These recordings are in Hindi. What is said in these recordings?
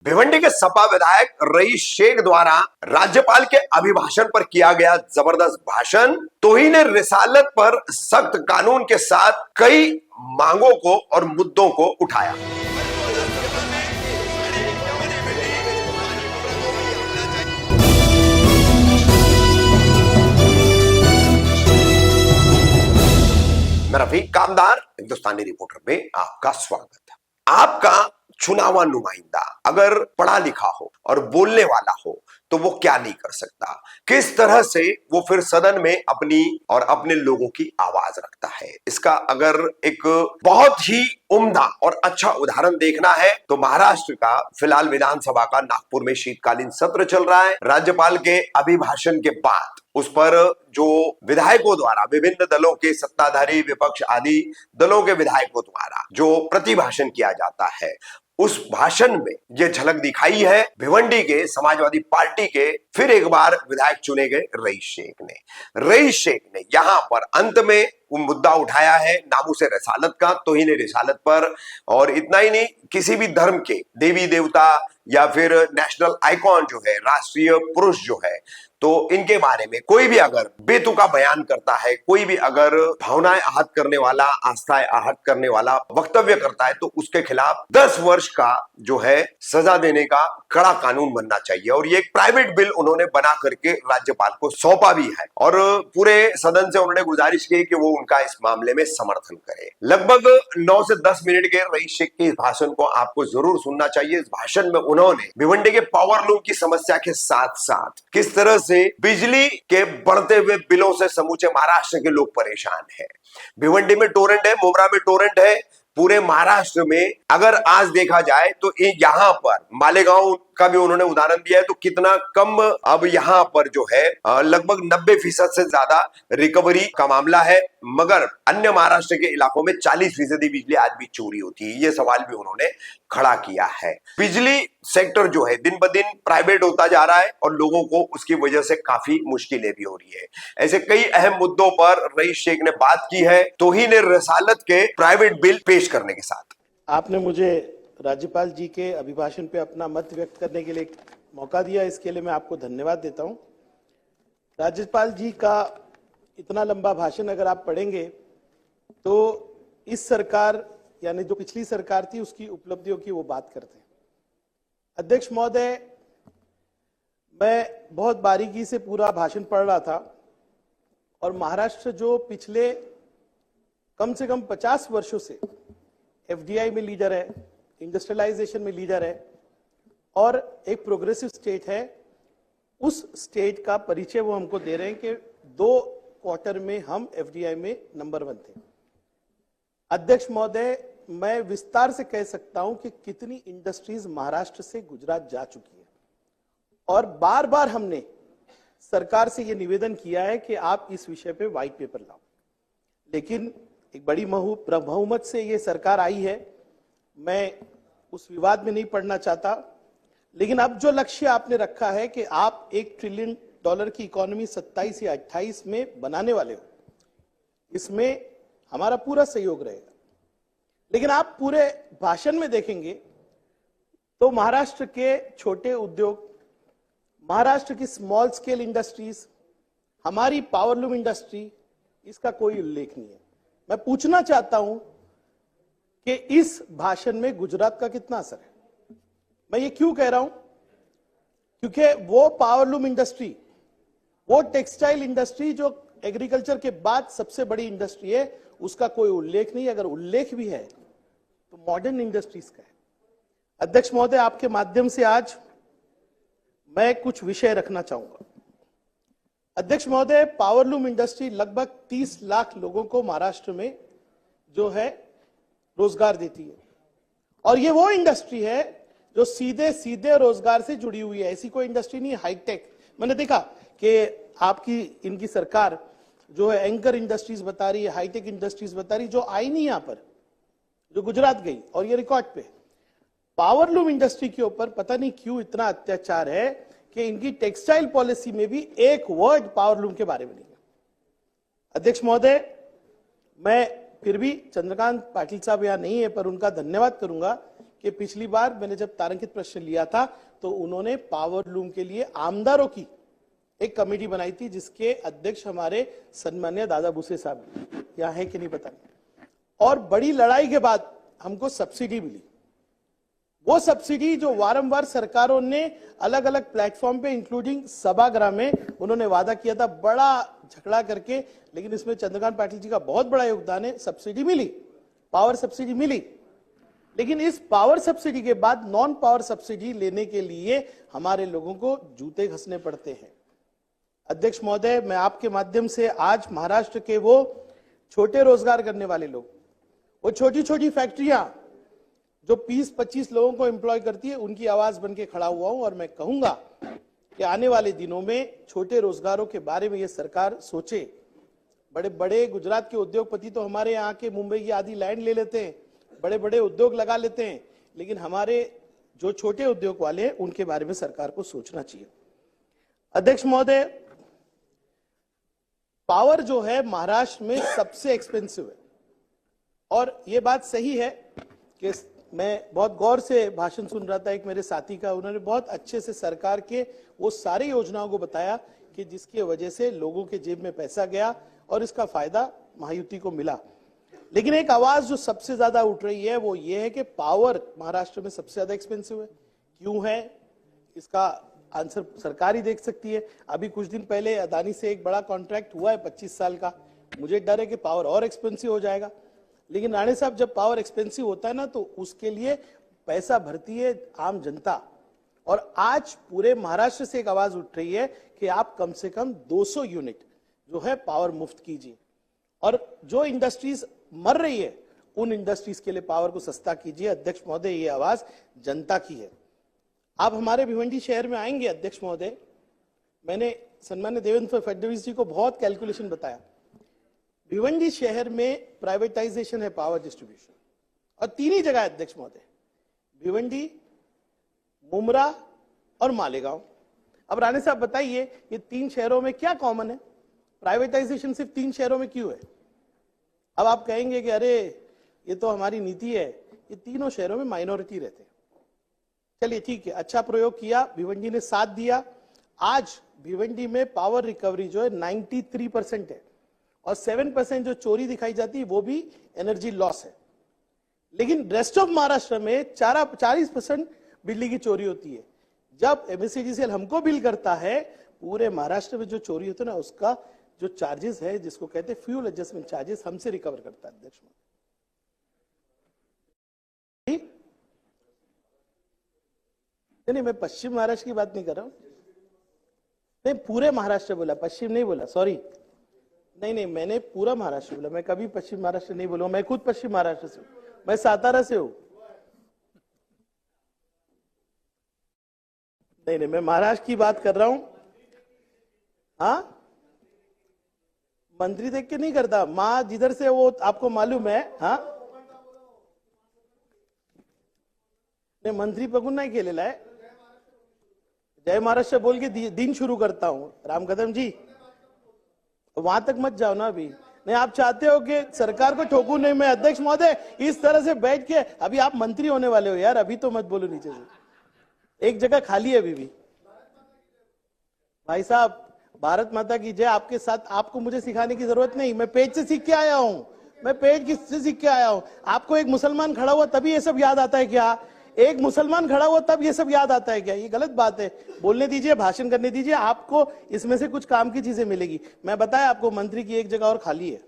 भिवंडी के सपा विधायक रईस शेख द्वारा राज्यपाल के अभिभाषण पर किया गया जबरदस्त भाषण, तौहीन रिसालत पर सख्त कानून के साथ कई मांगों को और मुद्दों को उठाया। मैं रफीक कामदार हिंदुस्तानी रिपोर्टर में आपका स्वागत है। आपका चुनावा नुमाइंदा अगर पढ़ा लिखा हो और बोलने वाला हो तो वो क्या नहीं कर सकता, किस तरह से वो फिर सदन में अपनी और अपने लोगों की आवाज रखता है। इसका अगर एक बहुत ही उम्दा और अच्छा उदाहरण देखना है तो महाराष्ट्र का फिलहाल विधानसभा का नागपुर में शीतकालीन सत्र चल रहा है। राज्यपाल के अभिभाषण के बाद उस पर जो विधायकों द्वारा, विभिन्न दलों के सत्ताधारी विपक्ष आदि दलों के विधायकों द्वारा जो प्रतिभाषण किया जाता है, उस भाषण में यह झलक दिखाई है भिवंडी के समाजवादी पार्टी के फिर एक बार विधायक चुने गए रईस शेख ने। रईस शेख ने यहां पर अंत में वो मुद्दा उठाया है नामूस रिसालत का, तौहीन रिसालत पर। और इतना ही नहीं, किसी भी धर्म के देवी देवता या फिर नेशनल आइकॉन जो है, राष्ट्रीय पुरुष जो है, तो इनके बारे में कोई भी अगर बेतुका बयान करता है, कोई भी अगर भावनाएं आहत करने वाला, आस्थाएं आहत करने वाला वक्तव्य करता है तो उसके खिलाफ 10 वर्ष का जो है सजा देने का कड़ा कानून बनना चाहिए। और ये एक प्राइवेट बिल उन्होंने बना करके राज्यपाल को सौंपा भी है और पूरे सदन से उन्होंने गुजारिश की कि वो उनका इस मामले में समर्थन करे। लगभग 9 से 10 मिनट के रईस शेख के इस भाषण को आपको जरूर सुनना चाहिए। इस भाषण में उन्होंने भिवंडी के पावर लूम की समस्या के साथ साथ किस तरह से बिजली के बढ़ते हुए बिलों से समूचे महाराष्ट्र के लोग परेशान हैं। भिवंडी में टोरेंट है, मुंब्रा में टोरेंट है, पूरे महाराष्ट्र में अगर आज देखा जाए तो यहाँ पर मालेगांव का भी उन्होंने उदाहरण दिया है तो कितना कम अब यहाँ पर जो है लगभग 90% से ज्यादा रिकवरी का मामला है, मगर अन्य महाराष्ट्र के इलाकों में 40% बिजली आज भी चोरी होती है। ये सवाल भी उन्होंने खड़ा किया है। बिजली सेक्टर जो है दिन ब दिन प्राइवेट होता जा रहा है और लोगों को उसकी वजह से काफी मुश्किलें भी हो रही है। ऐसे कई अहम मुद्दों पर रईस शेख ने बात की है तौहीन रिसालत के प्राइवेट बिल पेश करने के साथ। आपने मुझे राज्यपाल जी के अभिभाषण पे अपना मत व्यक्त करने के लिए मौका दिया, इसके लिए मैं आपको धन्यवाद देता हूं। राज्यपाल जी का इतना लंबा भाषण अगर आप पढ़ेंगे तो इस सरकार यानी जो पिछली सरकार थी उसकी उपलब्धियों की वो बात करते हैं। अध्यक्ष महोदय, मैं बहुत बारीकी से पूरा भाषण पढ़ रहा था और महाराष्ट्र जो पिछले कम से कम 50 वर्षों से एफडीआई में लीडर है, इंडस्ट्रियलाइजेशन में लीडर है और एक प्रोग्रेसिव स्टेट है, उस स्टेट का परिचय वो हमको दे रहे हैं कि 2 क्वार्टर में हम एफडीआई में नंबर 1 थे। अध्यक्ष महोदय, मैं विस्तार से कह सकता हूं कि कितनी इंडस्ट्रीज महाराष्ट्र से गुजरात जा चुकी है और बार बार हमने सरकार से यह निवेदन किया है कि आप इस विषय पे व्हाइट पेपर लाओ, लेकिन एक बड़ी बहुमत से ये सरकार आई है। मैं उस विवाद में नहीं पड़ना चाहता, लेकिन अब जो लक्ष्य आपने रखा है कि आप $1 ट्रिलियन की इकोनॉमी 27 या 28 में बनाने वाले हो, इसमें हमारा पूरा सहयोग रहेगा। लेकिन आप पूरे भाषण में देखेंगे तो महाराष्ट्र के छोटे उद्योग, महाराष्ट्र की स्मॉल स्केल इंडस्ट्रीज, हमारी पावरलूम इंडस्ट्री, इसका कोई उल्लेख नहीं है। मैं पूछना चाहता हूं कि इस भाषण में गुजरात का कितना असर है। मैं ये क्यों कह रहा हूं? क्योंकि वो पावरलूम इंडस्ट्री, वो टेक्सटाइल इंडस्ट्री जो एग्रीकल्चर के बाद सबसे बड़ी इंडस्ट्री है, उसका कोई उल्लेख नहीं। अगर उल्लेख भी है तो मॉडर्न इंडस्ट्रीज का है। अध्यक्ष महोदय, आपके माध्यम से आज मैं कुछ विषय रखना चाहूंगा। अध्यक्ष महोदय, पावरलूम इंडस्ट्री लगभग 30 लाख लोगों को महाराष्ट्र में जो है रोजगार देती है और ये वो इंडस्ट्री है जो सीधे सीधे रोजगार से जुड़ी हुई है। ऐसी कोई इंडस्ट्री नहीं हाईटेक। मैंने देखा कि आपकी इनकी सरकार जो है एंकर इंडस्ट्रीज बता रही है, हाईटेक इंडस्ट्रीज बता रही, जो आई नहीं यहां पर, जो गुजरात गई और ये रिकॉर्ड पे। पावरलूम इंडस्ट्री के ऊपर पता नहीं क्यों इतना अत्याचार है कि इनकी टेक्सटाइल पॉलिसी में भी एक वर्ड पावरलूम के बारे में नहीं है। अध्यक्ष महोदय, मैं फिर भी चंद्रकांत पाटिल साहब यहां नहीं है पर उनका धन्यवाद करूंगा कि पिछली बार मैंने जब तारांकित प्रश्न लिया था तो उन्होंने पावर लूम के लिए आमदारों की एक कमेटी बनाई थी, जिसके अध्यक्ष हमारे सम्मान्य दादा भूसे साहब यहाँ है कि नहीं पता नहीं। और बड़ी लड़ाई के बाद हमको सब्सिडी मिली। वो सब्सिडी जो वारंवार सरकारों ने अलग अलग प्लेटफॉर्म पे इंक्लूडिंग सभागृह में उन्होंने वादा किया था, बड़ा झगड़ा करके, लेकिन इसमें चंद्रकांत पाटिल जी का बहुत बड़ा योगदान है। सब्सिडी मिली, पावर सब्सिडी मिली, लेकिन इस पावर सब्सिडी के बाद नॉन पावर सब्सिडी लेने के लिए हमारे लोगों को जूते घसने पड़ते हैं। अध्यक्ष महोदय, मैं आपके माध्यम से आज महाराष्ट्र के वो छोटे रोजगार करने वाले लोग, वो छोटी छोटी फैक्ट्रियां जो 20-25 लोगों को एम्प्लॉय करती है, उनकी आवाज बन के खड़ा हुआ हूं। और मैं कहूंगा कि आने वाले दिनों में छोटे रोजगारों के बारे में ये सरकार सोचे। बड़े बड़े गुजरात के उद्योगपति तो हमारे यहाँ के मुंबई की आधी लैंड ले लेते हैं, बड़े बड़े उद्योग लगा लेते हैं, लेकिन हमारे जो छोटे उद्योग वाले हैं उनके बारे में सरकार को सोचना चाहिए। अध्यक्ष महोदय, पावर जो है महाराष्ट्र में सबसे एक्सपेंसिव है, और ये बात सही है कि मैं बहुत गौर से भाषण सुन रहा था एक मेरे साथी का, उन्होंने बहुत अच्छे से सरकार के वो सारी योजनाओं को बताया कि जिसकी वजह से लोगों के जेब में पैसा गया और इसका फायदा महायुति को मिला। लेकिन एक आवाज जो सबसे ज्यादा उठ रही है वो ये है कि पावर महाराष्ट्र में सबसे ज्यादा एक्सपेंसिव है। क्यों है, इसका आंसर सरकार ही देख सकती है। अभी कुछ दिन पहले अदानी से एक बड़ा कॉन्ट्रैक्ट हुआ है 25 साल का, मुझे डर है कि पावर और एक्सपेंसिव हो जाएगा। लेकिन राणे साहब, जब पावर एक्सपेंसिव होता है ना तो उसके लिए पैसा भरती है आम जनता, और आज पूरे महाराष्ट्र से एक आवाज उठ रही है कि आप कम से कम 200 यूनिट जो है पावर मुफ्त कीजिए, और जो इंडस्ट्रीज मर रही है उन इंडस्ट्रीज के लिए पावर को सस्ता कीजिए। अध्यक्ष महोदय, ये आवाज जनता की है। आप हमारे भिवंडी शहर में आएंगे अध्यक्ष महोदय, मैंने सम्मान्य देवेंद्र फडणवीस जी को बहुत कैलकुलेशन बताया। भिवंडी शहर में प्राइवेटाइजेशन है पावर डिस्ट्रीब्यूशन, और 3 ही जगह अध्यक्ष महोदय, भिवंडी, मुमरा और मालेगांव। अब राणे साहब बताइए, ये 3 शहरों में क्या कॉमन है? प्राइवेटाइजेशन सिर्फ 3 शहरों में क्यों है? अब आप कहेंगे कि अरे ये तो हमारी नीति है, ये तीनों शहरों में माइनॉरिटी रहते हैं। चलिए ठीक है, अच्छा प्रयोग किया, भिवंडी ने साथ दिया। आज भिवंडी में पावर रिकवरी जो है 93% है, और 7% जो चोरी दिखाई जाती है वो भी एनर्जी लॉस है। लेकिन रेस्ट ऑफ महाराष्ट्र में 40% बिजली की चोरी होती है। जब एमएससीडीसीएल हमको बिल करता है, पूरे महाराष्ट्र में जो चोरी होती है ना, उसका जो चार्जेस है, जिसको कहते हैं फ्यूल एडजस्टमेंट चार्जेस, हमसे रिकवर करता है अध्यक्ष। नहीं, मैं पश्चिम महाराष्ट्र की बात नहीं कर रहा हूं, नहीं पूरे महाराष्ट्र बोला, पश्चिम नहीं बोला, सॉरी। नहीं, मैंने पूरा महाराष्ट्र बोला, मैं कभी पश्चिम महाराष्ट्र नहीं बोला। मैं खुद पश्चिम महाराष्ट्र से हूं, मैं सातारा से हूं। नहीं, मैं महाराष्ट्र की बात कर रहा हूं। हाँ, मंत्री देख के नहीं करता, मां जिधर से वो आपको मालूम है। हाँ, नहीं, मंत्री पकड़ नहीं केलेला है। जय महाराष्ट्र बोल के दिन शुरू करता हूं। राम कदम जी, वहां तक मत जाओ ना अभी। नहीं, आप चाहते हो कि सरकार को ठोकू नहीं मैं। अध्यक्ष महोदय, इस तरह से बैठ के अभी आप मंत्री होने वाले हो यार, अभी तो मत बोलो नीचे से। एक जगह खाली है अभी भी। भाई साहब, भारत माता की जय। आपके साथ आपको मुझे सिखाने की जरूरत नहीं, मैं पेज से सीख के आया हूं, मैं पेज से सीख के आया हूं। आपको एक मुसलमान खड़ा हुआ तभी ये सब याद आता है क्या? एक मुसलमान खड़ा हुआ तब ये सब याद आता है क्या? ये गलत बात है। बोलने दीजिए, भाषण करने दीजिए, आपको इसमें से कुछ काम की चीजें मिलेगी। मैं बताया आपको, मंत्री की एक जगह और खाली है,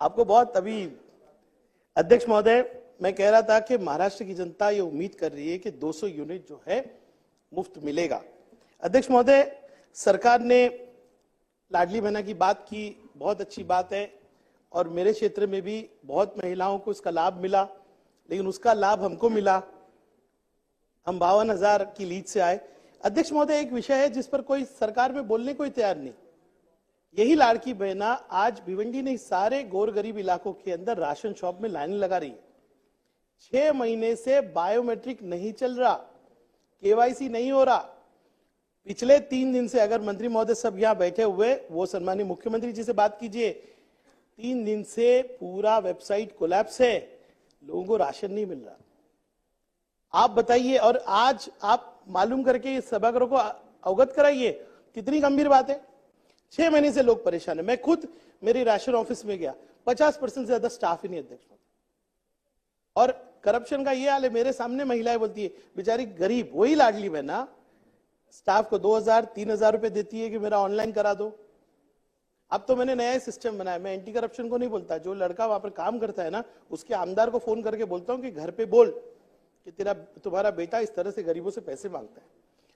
आपको बहुत अभी। अध्यक्ष महोदय, मैं कह रहा था कि महाराष्ट्र की जनता ये उम्मीद कर रही है कि 200 यूनिट जो है मुफ्त मिलेगा। अध्यक्ष महोदय, सरकार ने लाडली बहना की बात की, बहुत अच्छी बात है, और मेरे क्षेत्र में भी बहुत महिलाओं को इसका लाभ मिला, लेकिन उसका लाभ हमको मिला। हम 52,000 की लीड से आए। अध्यक्ष महोदय, एक विषय है जिस पर कोई सरकार में बोलने को तैयार नहीं। यही लाड़की बहना आज भिवंडी नहीं, सारे गौर गरीब इलाकों के अंदर राशन शॉप में लाइन लगा रही है। 6 महीने से बायोमेट्रिक नहीं चल रहा, केवाईसी नहीं हो रहा। पिछले 3 दिन से, अगर मंत्री महोदय सब यहाँ बैठे हुए, वो सम्माननीय मुख्यमंत्री जी से बात कीजिए, 3 दिन से पूरा वेबसाइट कोलैप्स है, लोगों को राशन नहीं मिल रहा। आप बताइए, और आज आप मालूम करके इस सभागृह को अवगत कराइए, कितनी गंभीर बात है। 6 महीने से लोग परेशान है। मैं खुद मेरी राशन ऑफिस में गया, 50% से ज्यादा स्टाफ ही नहीं अध्यक्ष। और करप्शन का ये हाल है, मेरे सामने महिलाएं बोलती है, बेचारी गरीब, वही लाडली बहना स्टाफ को 2000-3000 रुपए देती है कि मेरा ऑनलाइन करा दो। अब तो मैंने नया सिस्टम बनाया, मैं एंटी करप्शन को नहीं बोलता, जो लड़का वहां पर काम करता है ना, उसके आमदार को फोन करके बोलता हूं कि घर पे बोल कि तुम्हारा बेटा इस तरह से गरीबों से पैसे मांगता है।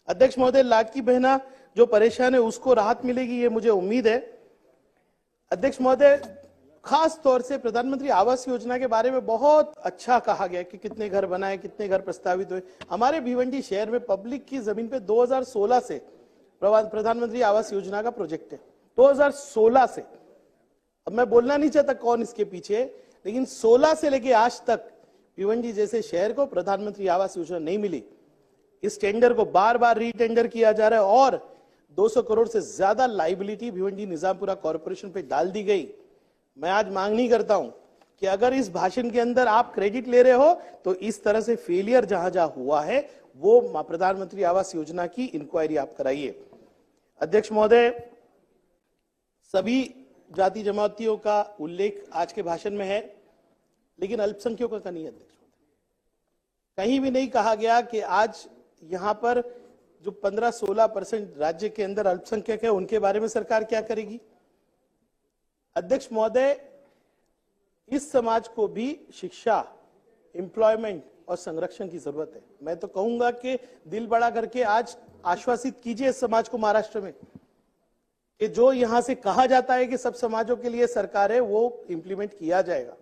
अध्यक्ष महोदय, लाडकी बहना जो परेशान है उसको राहत मिलेगी, ये मुझे उम्मीद है। अध्यक्ष महोदय, खास तौर से प्रधानमंत्री आवास योजना के बारे में बहुत अच्छा कहा गया कि कितने घर बनाए, कितने घर प्रस्तावित हुए। हमारे भिवंडी शहर में पब्लिक की जमीन पे 2016 से प्रधानमंत्री आवास योजना का प्रोजेक्ट है, 2016 से। अब मैं बोलना नहीं चाहता कौन इसके पीछे है, लेकिन 16 से लेके आज तक भिवंडी जैसे शहर को प्रधानमंत्री आवास योजना नहीं मिली। इस टेंडर को बार बार रीटेंडर किया जा रहा है और 200 करोड़ से ज्यादा लाइबिलिटी भिवंडी निजामपुरा कॉर्पोरेशन पे डाल दी गई। मैं आज मांग नहीं करता हूं कि अगर इस भाषण के अंदर आप क्रेडिट ले रहे हो तो इस तरह से फेलियर जहां जहां हुआ है वो प्रधानमंत्री आवास योजना की इंक्वायरी आप कराइए। अध्यक्ष महोदय, सभी जाति जमातियों का उल्लेख आज के भाषण में है, लेकिन अल्पसंख्यकों का नहीं। अध्यक्ष महोदय, कहीं भी नहीं कहा गया कि आज यहां पर जो 15-16% राज्य के अंदर अल्पसंख्यक है उनके बारे में सरकार क्या करेगी। अध्यक्ष महोदय, इस समाज को भी शिक्षा, एम्प्लॉयमेंट और संरक्षण की जरूरत है। मैं तो कहूंगा कि दिल बड़ा करके आज आश्वासित कीजिए इस समाज को महाराष्ट्र में कि जो यहां से कहा जाता है कि सब समाजों के लिए सरकार है वो इंप्लीमेंट किया जाएगा।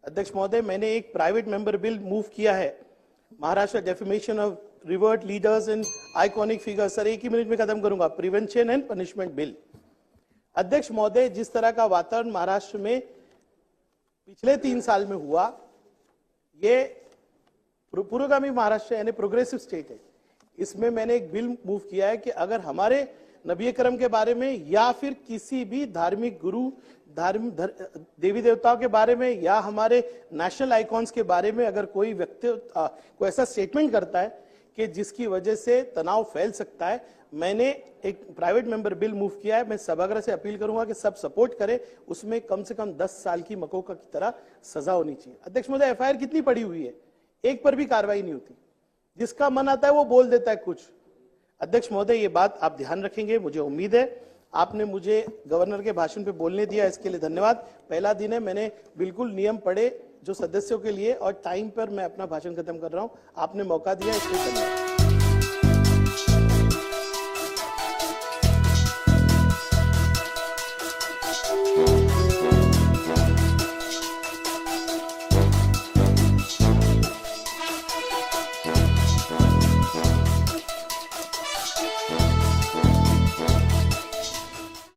अध्यक्ष महोदय, मैंने एक प्राइवेट मेंबर बिल मूव किया है, Maharashtra defamation of revert leaders and iconic figures. Sir, एक ही मिनट में खत्म करूंगा। Prevention and punishment bill. अध्यक्ष महोदय, जिस तरह का वातावरण महाराष्ट्र में पिछले 3 साल में हुआ, ये पुरोगामी महाराष्ट्र यानी प्रोग्रेसिव स्टेट है। इसमें मैंने एक बिल मूव किया है कि अगर हमारे नबी करम के बारे में या फिर किसी भी धार्मिक गुरु, देवी देवताओं के बारे में या हमारे नेशनल आइकॉन्स के बारे में अगर कोई व्यक्ति कोई ऐसा स्टेटमेंट करता है कि जिसकी वजह से तनाव फैल सकता है, मैंने एक प्राइवेट मेंबर बिल मूव किया है। मैं सभागृह से अपील करूंगा कि सब सपोर्ट करें। उसमें कम से कम 10 साल की मकोका की तरह सजा होनी चाहिए। अध्यक्ष महोदय, एफआईआर कितनी पड़ी हुई है, एक पर भी कार्रवाई नहीं होती। जिसका मन आता है वो बोल देता है कुछ। अध्यक्ष महोदय, ये बात आप ध्यान रखेंगे, मुझे उम्मीद है। आपने मुझे गवर्नर के भाषण पे बोलने दिया, इसके लिए धन्यवाद। पहला दिन है, मैंने बिल्कुल नियम पढ़े जो सदस्यों के लिए, और टाइम पर मैं अपना भाषण खत्म कर रहा हूं। आपने मौका दिया, इसलिए धन्यवाद।